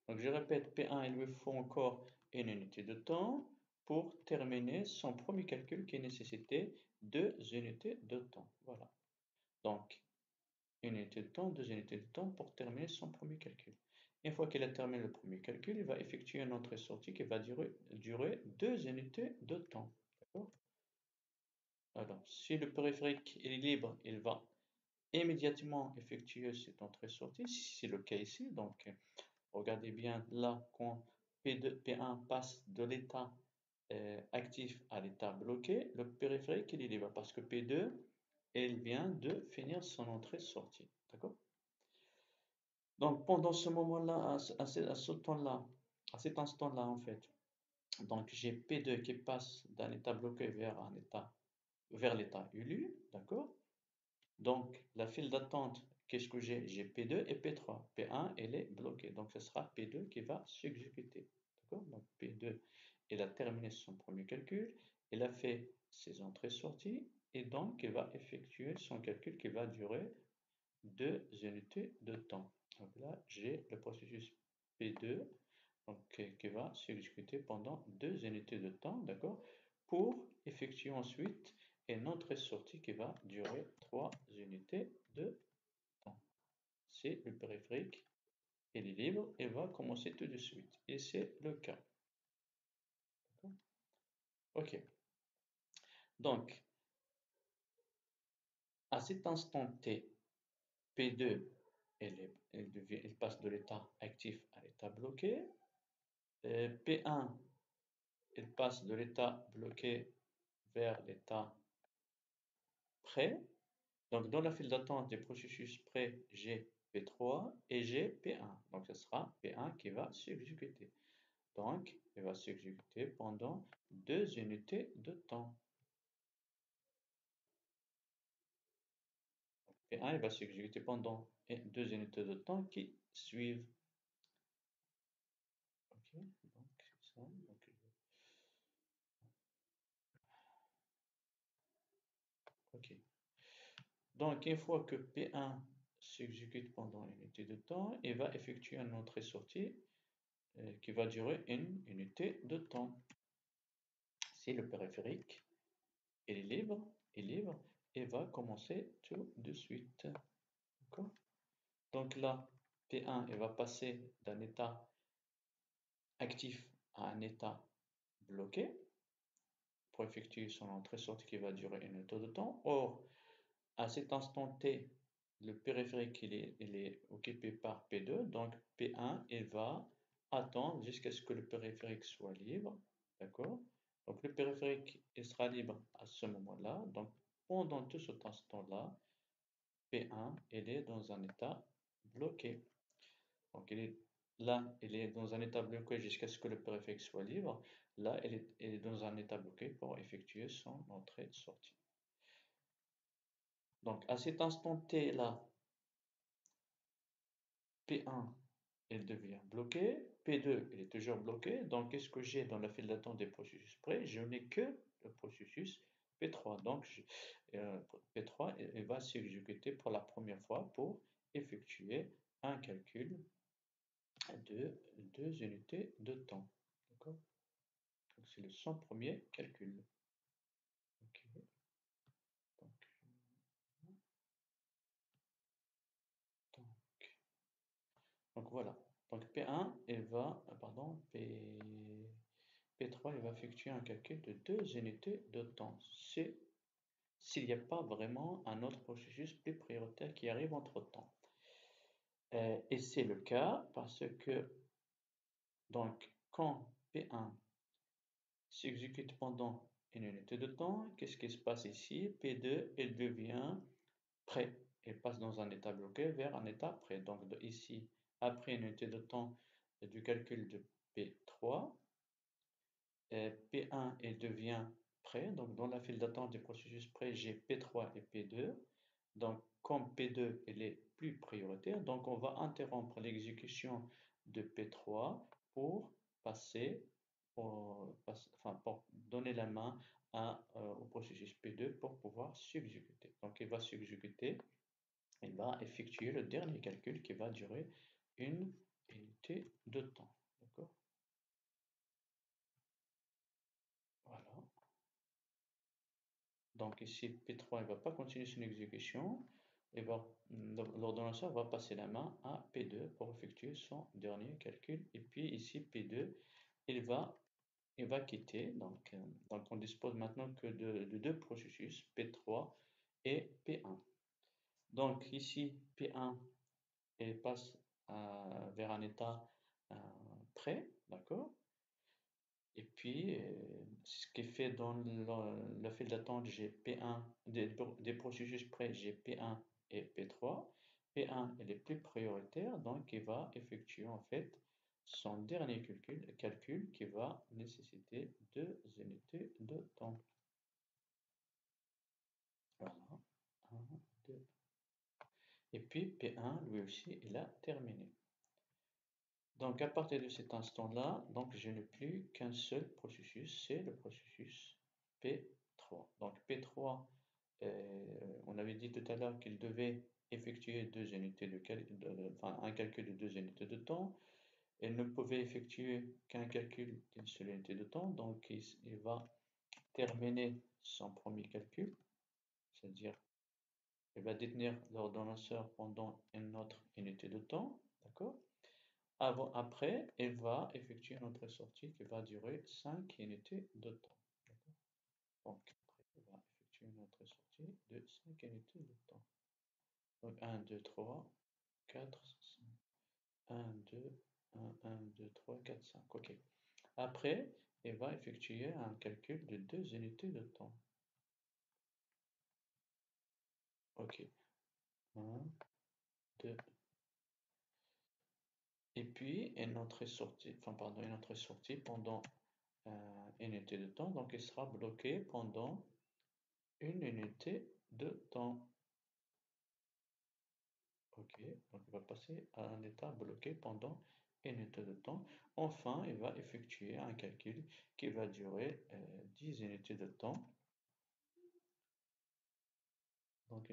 Donc je répète, P1, il lui faut encore une unité de temps pour terminer son premier calcul qui nécessitait 2 unités de temps. Voilà. Donc, une unité de temps, 2 unités de temps pour terminer son premier calcul. Une fois qu'il a terminé le premier calcul, il va effectuer une entrée-sortie qui va durer 2 unités de temps. D'accord? Alors, si le périphérique est libre, il va immédiatement effectuer cette entrée-sortie, si c'est le cas ici. Donc, regardez bien là, quand P2, P1 passe de l'état actif à l'état bloqué, le périphérique il est libre parce que P2, elle vient de finir son entrée-sortie. D'accord? Donc, pendant ce moment-là, à ce temps-là, à cet instant-là, en fait, donc j'ai P2 qui passe d'un état bloqué vers l'état ulu, d'accord? Donc, la file d'attente, qu'est-ce que j'ai? J'ai P2 et P3. P1, elle est bloquée. Donc, ce sera P2 qui va s'exécuter. D'accord? Donc, P2, il a terminé son premier calcul. Il a fait ses entrées-sorties. Et donc, il va effectuer son calcul qui va durer 2 unités de temps. Donc là, j'ai le processus P2 donc, qui va s'exécuter pendant 2 unités de temps, d'accord, pour effectuer ensuite une entrée-sortie qui va durer 3 unités de temps. C'est le périphérique, il est libre et va commencer tout de suite. Et c'est le cas. Ok. Donc, à cet instant T, P2, elle passe de l'état actif à l'état bloqué. P1, il passe de l'état bloqué vers l'état prêt. Donc, dans la file d'attente des processus prêts, j'ai P3 et j'ai P1. Donc, ce sera P1 qui va s'exécuter. Donc, il va s'exécuter pendant 2 unités de temps. P1, il va s'exécuter pendant 2 unités de temps qui suivent. Ok, donc ça. Ok. Donc, une fois que P1 s'exécute pendant une unité de temps, il va effectuer une entrée-sortie qui va durer une unité de temps. Si le périphérique est libre et va commencer tout de suite. D'accord? Donc là, P1 il va passer d'un état actif à un état bloqué pour effectuer son entrée-sortie qui va durer une unité de temps. Or, à cet instant T, le périphérique il est occupé par P2, donc P1 il va attendre jusqu'à ce que le périphérique soit libre, d'accord? Donc le périphérique il sera libre à ce moment-là, donc pendant tout cet instant-là, P1 il est dans un état bloqué. Donc il est dans un état bloqué jusqu'à ce que le périphérique soit libre. Là, il est dans un état bloqué pour effectuer son entrée-sortie. Donc à cet instant T là, P1, elle devient bloquée. P2, elle est toujours bloquée. Donc, qu'est-ce que j'ai dans la file d'attente des processus prêts? Je n'ai que le processus P3. Donc, P3 elle va s'exécuter pour la première fois pour effectuer un calcul de 2 unités de temps. D'accord? Donc, c'est le 100 premier calcul. Ok. Donc, donc, donc voilà. Donc P1, elle va, pardon, P3, il va effectuer un calcul de 2 unités de temps. C'est s'il n'y a pas vraiment un autre processus plus prioritaire qui arrive entre-temps. Et c'est le cas parce que, donc, quand P1 s'exécute pendant une unité de temps, qu'est-ce qui se passe ici? P2, elle devient prêt. Elle passe dans un état bloqué vers un état prêt. Donc ici, après une unité de temps du calcul de P3, P1 elle devient prêt. Donc dans la file d'attente du processus prêt, j'ai P3 et P2. Donc comme P2 elle est plus prioritaire, donc on va interrompre l'exécution de P3 pour passer, pour donner la main au processus P2 pour pouvoir s'exécuter. Donc il va s'exécuter, il va effectuer le dernier calcul qui va durer une unité de de temps. D'accord? Voilà. Donc ici, P3 ne va pas continuer son exécution. Et l'ordonnanceur va passer la main à P2 pour effectuer son dernier calcul. Et puis ici, P2, il va quitter. Donc on dispose maintenant que de deux processus, P3 et P1. Donc ici, P1, il passe vers un état prêt, d'accord? Et puis, ce qui fait dans le fil d'attente, j'ai P1, des processus prêts, j'ai P1 et P3. P1 est le plus prioritaire, donc il va effectuer en fait son dernier calcul qui va nécessiter 2 unités de temps. Voilà. 1, 2. Et puis P1, lui aussi, il a terminé. Donc à partir de cet instant-là, donc je n'ai plus qu'un seul processus, c'est le processus P3. Donc P3, on avait dit tout à l'heure qu'il devait effectuer un calcul de 2 unités de temps. Il ne pouvait effectuer qu'un calcul d'une seule unité de temps, donc il va terminer son premier calcul, c'est-à-dire il va détenir l'ordonnanceur pendant une autre unité de temps, d'accord? Après, elle va effectuer notre sortie qui va durer 5 unités de temps. Donc, après, elle va effectuer notre sortie de 5 unités de temps. Donc, 1, 2, 3, 4, 5. 1, 2, 1, 1, 2, 3, 4, 5. OK. Après, elle va effectuer un calcul de 2 unités de temps. OK. 1, 2. Et puis, une autre sortie pendant une unité de temps. Donc, elle sera bloquée pendant une unité de temps. OK, donc il va passer à un état bloqué pendant une unité de temps. Enfin, il va effectuer un calcul qui va durer 10 unités de temps. Donc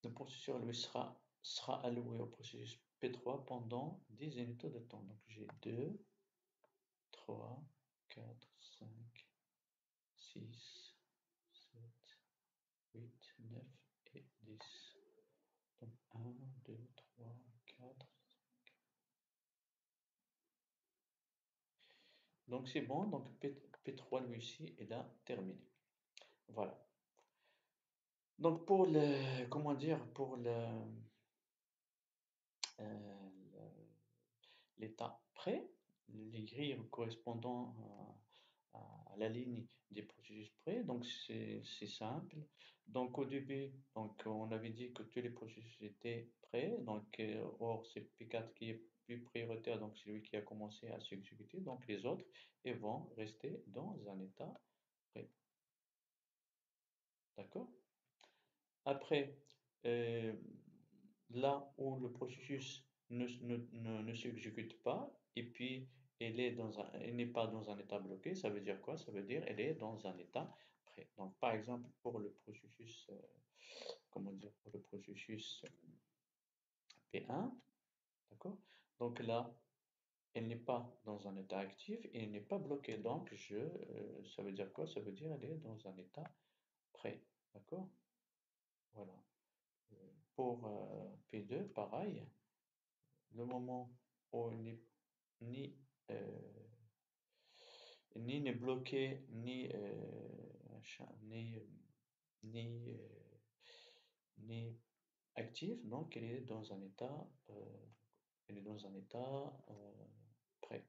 le processeur lui sera alloué au processus P3 pendant 10 unités de temps. Donc j'ai 2, 3, 4, 5, 6, 7, 8, 9 et 10. Donc 1, 2, 3, 4. Donc c'est bon, donc P3 lui aussi, il a terminé. Voilà. Donc pour le, comment dire, pour euh, l'état prêt, les grilles correspondant à la ligne des processus prêts, donc c'est simple. Donc au début, donc on avait dit que tous les processus étaient prêts, donc or c'est P4 qui est plus prioritaire, donc c'est lui qui a commencé à s'exécuter, donc les autres ils vont rester dans un état prêt. D'accord? Après, euh, là où le processus ne s'exécute pas, et puis elle n'est pas dans un état bloqué, ça veut dire quoi? Ça veut dire elle est dans un état prêt. Donc, par exemple, pour le processus, comment dire, pour le processus P1, d'accord? Donc là, elle n'est pas dans un état actif et elle n'est pas bloquée. Donc, ça veut dire quoi? Ça veut dire elle est dans un état prêt, d'accord? Voilà. Pour P2, pareil, le moment où elle n'est ni, euh, ni n'est bloqué, ni, ni, ni actif, donc elle est dans un état prêt.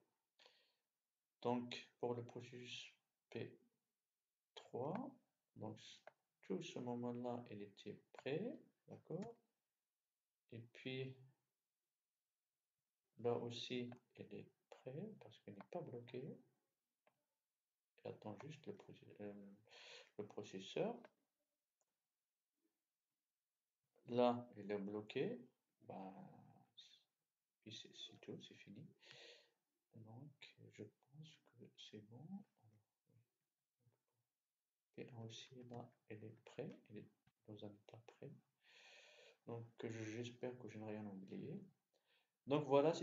Donc pour le processus P3, donc tout ce moment-là, elle était prêt, d'accord? Et puis là aussi, elle est prêt parce qu'elle n'est pas bloquée. Elle attend juste le processeur. Là, elle est bloquée. Bah, puis c'est tout, c'est fini. Donc, je pense que c'est bon. Et aussi, là, elle est prête. Elle est dans un état prêt. Donc, j'espère que je n'ai rien oublié. Donc voilà,